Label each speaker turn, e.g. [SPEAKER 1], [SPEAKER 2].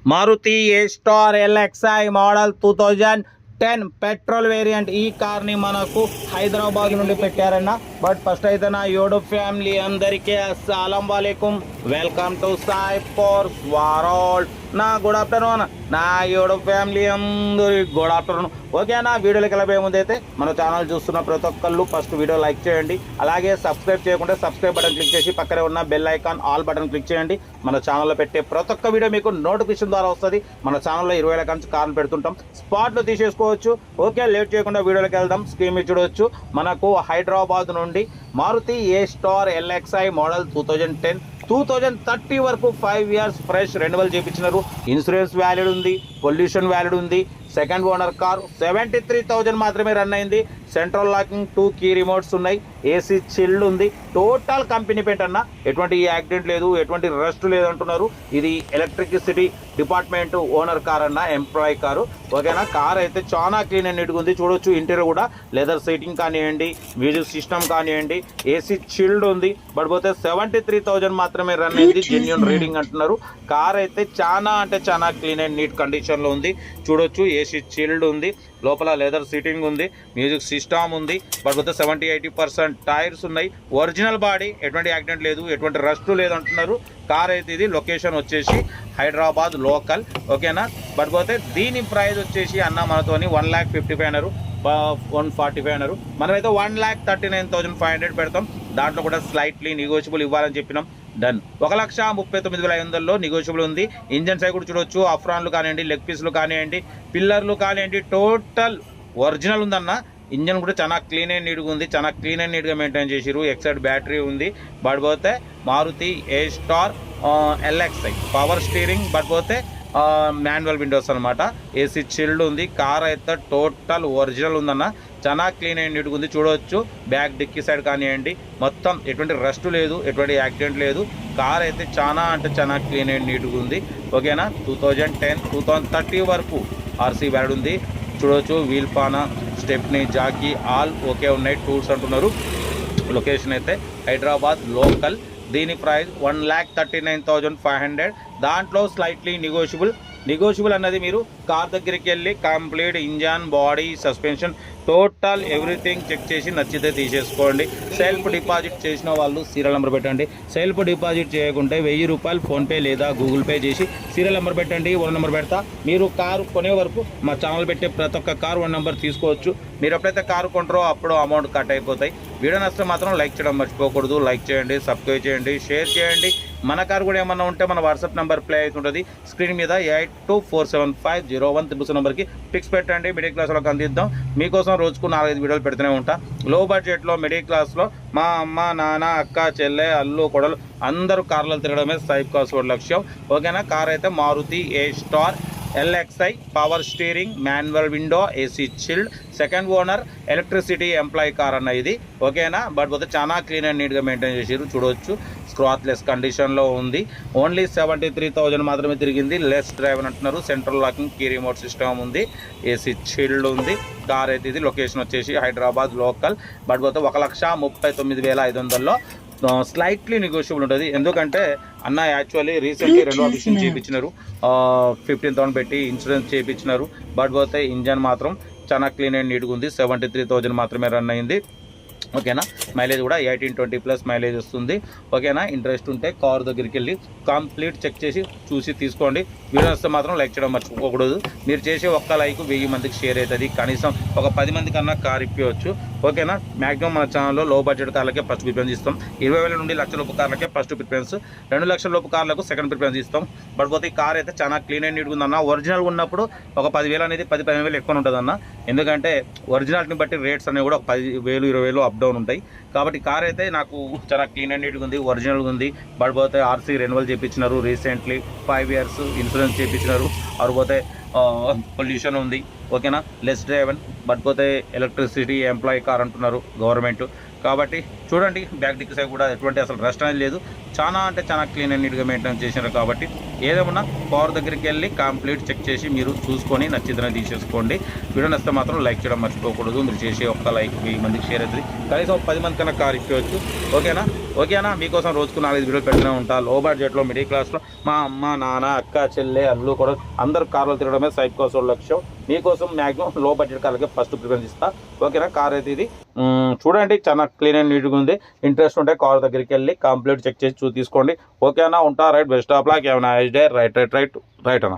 [SPEAKER 1] Maruti A star LXI model 2010 petrol variant. ఈ కార్ని మనకు హైదరాబాద్ నుండి పెట్టారన్న. బట్ ఫస్ట్ అయితే నా యూట్యూబ్ ఫ్యామిలీ అందరికీ అస్సలం వాలేకుం, welcome to Sai Force World. నా గుడ్ ఆఫ్టర్నూన్ నా యూట్యూబ్ ఫ్యామిలీ అందరికి గుడ్ ఆఫ్టర్నూన్. ఓకేనా, వీడియోలోకి వెళ్ళబోయే ముందు అయితే మన ఛానల్ చూస్తున్న ప్రతి ఒక్కళ్ళు ఫస్ట్ వీడియో లైక్ చేయండి. అలాగే సబ్స్క్రైబ్ చేయకుంటే సబ్స్క్రైబ్ బటన్ క్లిక్ చేసి పక్కనే ఉన్న bell icon all button click చేయండి. మన ఛానల్లో పెట్టే ప్రతి ఒక్క వీడియో మీకు నోటిఫికేషన్ ద్వారా వస్తుంది. మన ఛానల్లో 20 రకాల కార్లు పెడుతుంటాం, స్పాట్లో తీసేసుకోవచ్చు. ఓకే, లేట్ చేయకుండా వీడియోలోకి వెళ్దాం. స్క్రీన్ మీద చూడవచ్చు, మనకు హైదరాబాద్ నుండి Maruti A star LXI model 2010-2030 వరకు 5 ఇయర్స్ ఫ్రెష్ రెన్యువల్ చేయించినారు. ఇన్సూరెన్స్ వ్యాలిడ్ ఉంది, పొల్యూషన్ వ్యాలిడ్ ఉంది. సెకండ్ ఓనర్ కార్ 73,000 మాత్రమే రన్ అయింది. సెంట్రల్ లాకింగ్ 2 కీ రిమోట్స్ ఉన్నాయి. ఏసీ చిల్డ్ ఉంది. టోటల్ కంపెనీ పెయింట్ అన్న. ఎటువంటి యాక్సిడెంట్ లేదు, ఎటువంటి రస్ట్ లేదు అంటున్నారు. ఇది ఎలక్ట్రిసిటీ డిపార్ట్మెంట్ ఓనర్ కార్ అన్న, ఎంప్లాయీ కారు. ఓకేనా, కార్ అయితే చాలా క్లీన్ అండ్ నీట్గా ఉంది. చూడొచ్చు, ఇంటీరియర్ కూడా లెదర్ సీటింగ్ కానివ్వండి, మ్యూజిక్ సిస్టమ్ కానివ్వండి, ఏసీ చిల్డ్ ఉంది. బట్ పోతే 73,000 మాత్రమే రన్ అయింది. జెన్యూన్ రీడింగ్ అంటున్నారు. కార్ అయితే చాలా అంటే చాలా క్లీన్ అండ్ నీట్ కండిషన్లో ఉంది. చూడొచ్చు, ఏసీ చిల్డ్ ఉంది. లోపల లెదర్ సీటింగ్ ఉంది, మ్యూజిక్ సిస్టమ్ ఉంది. బట్ పోతే 70-80% టైర్స్ ఉన్నాయి. ఒరిజినల్ బాడీ, ఎటువంటి యాక్సిడెంట్ లేదు, ఎటువంటి రస్ట్ లేదు అంటున్నారు. కార్ అయితే ఇది లొకేషన్ వచ్చేసి హైదరాబాద్ లోకల్. ఓకేనా, బట్ పోతే దీని ప్రైస్ వచ్చేసి అన్న మనతోని 1,55,000 అన్నారు, 145 అన్నారు. మనమైతే 1,39,500 పెడతాం. దాంట్లో కూడా స్లైట్లీ నెగోషియబుల్ ఇవ్వాలని చెప్పినాం. డన్. 1,39,500లో నెగోషియబుల్ ఉంది. ఇంజన్ సైడ్ కూడా చూడొచ్చు, అఫ్రాన్లు కానివ్వండి, లెగ్ పీస్లు కానివ్వండి, పిల్లర్లు కానివ్వండి, టోటల్ ఒరిజినల్ ఉందన్న. ఇంజన్ కూడా చాలా క్లీన్ అండ్ నీట్గా ఉంది, చాలా క్లీన్ అండ్ నీట్గా మెయింటైన్ చేసిరు. ఎక్సైడ్ బ్యాటరీ ఉంది. బట్ పోతే Maruti A star LXI power steering, but పోతే మాన్యువల్ విండోస్ అనమాట. ఏసీ చిల్డ్ ఉంది. కార్ అయితే టోటల్ ఒరిజినల్ ఉందన్న. చాలా క్లీన్ అండ్ నీట్గా ఉంది. చూడవచ్చు, బ్యాక్ డిక్కీ సైడ్ కానివ్వండి, మొత్తం ఎటువంటి రస్ట్ లేదు, ఎటువంటి యాక్సిడెంట్ లేదు. కార్ అయితే చాలా అంటే చాలా క్లీన్ అండ్ నీట్గా ఉంది. ఓకేనా, 2010-2030 వరకు ఆర్సీ వ్యాలిడ్ ఉంది. చూడవచ్చు, వీల్ పానా, స్టెప్నీ, జాకీ ఆల్ ఓకే ఉన్నాయి. టూర్స్ అంటున్నారు. లొకేషన్ అయితే హైదరాబాద్ లోకల్. దీని ప్రైస్ 1,39,500. దాంట్లో స్లైట్లీ నెగోషియబుల్ అన్నది మీరు కార్ దగ్గరికి వెళ్ళి complete engine, body, suspension total everything check చేసి నచ్చితే తీసేసుకోండి. సెల్ఫ్ డిపాజిట్ చేసిన వాళ్ళు సీరియల్ నెంబర్ పెట్టండి. సెల్ఫ్ డిపాజిట్ చేయకుంటే 1,000 రూపాయలు ఫోన్పే లేదా గూగుల్ పే చేసి సీరియల్ నెంబర్ పెట్టండి. 1 నెంబర్ పెడతా. మీరు కారు కొనే వరకు మా ఛానల్ పెట్టే ప్రతి ఒక్క కారు 1 నెంబర్ తీసుకోవచ్చు. మీరు ఎప్పుడైతే కారు కొంటారో అప్పుడు అమౌంట్ కట్ అయిపోతాయి. వీడియో నచ్చితే మాత్రం లైక్ చేయడం మర్చిపోకూడదు. లైక్ చేయండి, సబ్స్క్రైబ్ చేయండి, షేర్ చేయండి. మన కారు కూడా ఏమన్నా ఉంటే మన వాట్సాప్ నెంబర్ ప్లే అవుతుంటుంది స్క్రీన్ మీద. 82475013 నెంబర్కి పిక్స్ పెట్టండి. మిడిల్ క్లాస్ వాళ్ళకి అందిద్దాం. మీకోసం రోజుకు 4-5 వీడియోలు పెడుతూనే ఉంటా. లో బడ్జెట్లో మిడిల్ క్లాస్లో మా అమ్మ, నాన్న, అక్క, చెల్లె, అల్లు, కొడలు అందరూ కార్లలో తిరగడమే సాయి కార్స్ లక్ష్యం. ఓకేనా, కార్ అయితే Maruti A star LXI power steering, manual window, AC chilled, second owner, electricity employee car అన్న ఇది. ఓకేనా, బట్ పోతే చాలా క్లీన్ అండ్ నీట్గా మెయింటైన్ చేసారు. చూడవచ్చు, స్క్రాచ్లెస్ కండిషన్లో ఉంది. ఓన్లీ 73,000 మాత్రమే తిరిగింది. లెస్ డ్రైవ్ అంటున్నారు. Central locking key remote system ఉంది. ఏసీ చిల్డ్ ఉంది. కార్ అయితే ఇది లొకేషన్ వచ్చేసి హైదరాబాద్ లోకల్. బట్ పోతే 1,39,500లో స్లైట్లీ నెగోషియబుల్ ఉంటుంది. ఎందుకంటే అన్న యాక్చువల్లీ రీసెంట్లీ రెనోవేషన్ చేయించినారు. 15,000 పెట్టి ఇన్సూరెన్స్ చేయించినారు. బట్ పోతే ఇంజన్ మాత్రం చాలా క్లీన్ అండ్ నీట్గా ఉంది. 73,000 మాత్రమే రన్ అయింది. ఓకేనా, మైలేజ్ కూడా 18-20+ మైలేజ్ వస్తుంది. ఓకేనా, ఇంట్రెస్ట్ ఉంటే కార్ దగ్గరికి వెళ్ళి కంప్లీట్ చెక్ చేసి చూసి తీసుకోండి. వీడియో వస్తే మాత్రం లైక్ చేయడం మర్చిపోకూడదు. మీరు చేసే ఒక్క లైక్ 1000 మందికి షేర్ అవుతుంది. కనీసం ఒక 10 మంది కన్నా కార్ ఇప్పవచ్చు. ఓకేనా, మ్యాక్సిమం మన ఛానల్లో లో బడ్జెట్ కార్లకే ఫస్ట్ ప్రిఫరెన్స్ ఇస్తాం. 20,000 నుండి 1,00,000 లోపు కార్లకే ఫస్ట్ ప్రిఫరెన్స్, 2 లక్షల లోపు కార్లకు సెకండ్ ప్రిఫరెన్స్ ఇస్తాం. బట్ పోతే ఈ కార్ అయితే చాలా క్లీన్ అండ్ నీట్గా ఉందన్న. ఒరిజినల్ ఉన్నప్పుడు ఒక 10,000 అనేది 10-15,000 ఎక్కువ ఉంటుంది అన్న. ఎందుకంటే ఒరిజినాలిటీని బట్టి రేట్స్ అనేవి కూడా 10,000, 20,000 అప్ డౌన్ ఉంటాయి. కాబట్టి కార్ అయితే నాకు చాలా క్లీన్ అండ్ నీట్గా ఉంది, ఒరిజినల్గా ఉంది. బట్ పోతే ఆర్సీ రెన్యువల్ చేయించినారు రీసెంట్లీ. 5 ఇయర్స్ ఇన్సూరెన్స్ చేయించినారు. పోతే పొల్యూషన్ ఉంది. ఓకేనా, లెస్ డ్రైవన్. బట్ పోతే ఎలక్ట్రిసిటీ ఎంప్లాయీ కార్ అంటున్నారు గవర్నమెంట్. కాబట్టి చూడండి, బ్యాక్ డిక్కీ సైడ్ కూడా ఎటువంటి అసలు రస్ట్ అనేది లేదు. చాలా అంటే చాలా క్లీన్ అండ్ నీట్గా మెయింటైన్ చేసినారు. కాబట్టి ఏదేమన్నా పవర్ దగ్గరికి వెళ్ళి కంప్లీట్ చెక్ చేసి మీరు చూసుకొని నచ్చితేనే తీసేసుకోండి. వీడియో నచ్చితే మాత్రం లైక్ చేయడం మర్చిపోకూడదు. మీరు చేసే ఒక్క లైక్ 1000 మందికి షేర్ అవుతుంది. కనీసం 10 మంది కన్నా కార్ ఇప్పవచ్చు. ఓకేనా, ఓకేనా. మీకోసం రోజుకు 4-5 వీడియోలు పెడుతూనే ఉంటా. లో బడ్జెట్లో మిడిల్ క్లాస్లో మా అమ్మ నాన్న అక్క చెల్లె అల్లు కూడా అందరూ కార్లో తిరగడమే సైడ్ కోసం లక్ష్యం. మీకోసం మ్యాక్సిమం లో బడ్జెట్ కార్లకే ఫస్ట్ ప్రిఫరెన్స్ ఇస్తా. ఓకేనా. కార్ అయితే ఇది చూడండి చాలా క్లీన్ అండ్ నీట్గా ఉంది. ఇంట్రెస్ట్ ఉంటే కార్ దగ్గరికి వెళ్ళి కంప్లీట్ చెక్ చేసి తీసుకోండి. ఓకేనా. ఉంటా. Right. Best of luck. Have a nice day. Right అన్న.